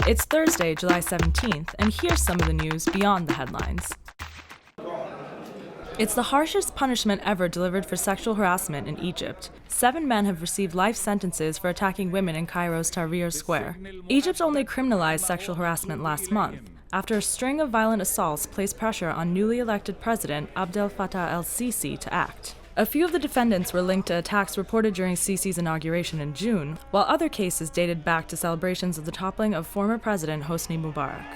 It's Thursday, July 17th, and here's some of the news beyond the headlines. It's the harshest punishment ever delivered for sexual harassment in Egypt. 7 men have received life sentences for attacking women in Cairo's Tahrir Square. Egypt only criminalized sexual harassment last month, after a string of violent assaults placed pressure on newly elected President Abdel Fattah el-Sisi to act. A few of the defendants were linked to attacks reported during Sisi's inauguration in June, while other cases dated back to celebrations of the toppling of former President Hosni Mubarak.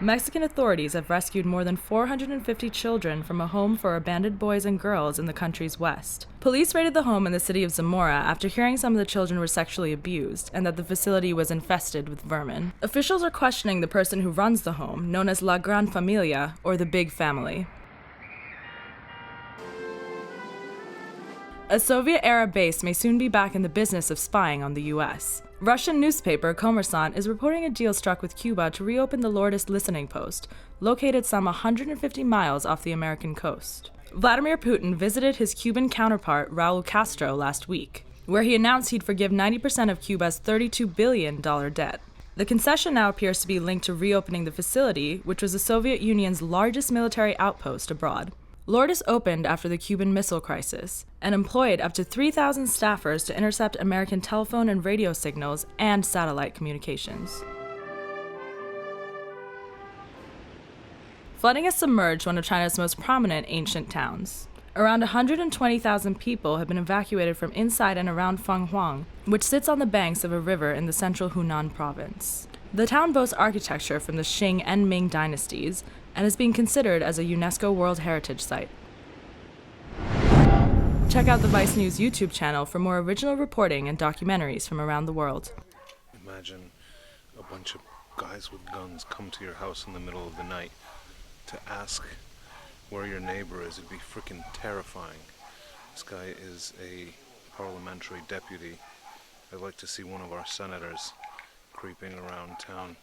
Mexican authorities have rescued more than 450 children from a home for abandoned boys and girls in the country's west. Police raided the home in the city of Zamora after hearing some of the children were sexually abused and that the facility was infested with vermin. Officials are questioning the person who runs the home, known as La Gran Familia, or the Big Family. A Soviet-era base may soon be back in the business of spying on the U.S. Russian newspaper Kommersant is reporting a deal struck with Cuba to reopen the Lourdes listening post, located some 150 miles off the American coast. Vladimir Putin visited his Cuban counterpart Raul Castro last week, where he announced he'd forgive 90% of Cuba's $32 billion debt. The concession now appears to be linked to reopening the facility, which was the Soviet Union's largest military outpost abroad. Lourdes opened after the Cuban Missile Crisis and employed up to 3,000 staffers to intercept American telephone and radio signals and satellite communications. Flooding has submerged one of China's most prominent ancient towns. Around 120,000 people have been evacuated from inside and around Fenghuang, which sits on the banks of a river in the central Hunan province. The town boasts architecture from the Qing and Ming dynasties and is being considered as a UNESCO World Heritage Site. Check out the VICE News YouTube channel for more original reporting and documentaries from around the world. Imagine a bunch of guys with guns come to your house in the middle of the night to ask where your neighbor is. It'd be freaking terrifying. This guy is a parliamentary deputy. I'd like to see one of our senators creeping around town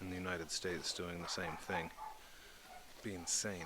in the United States doing the same thing. Be insane.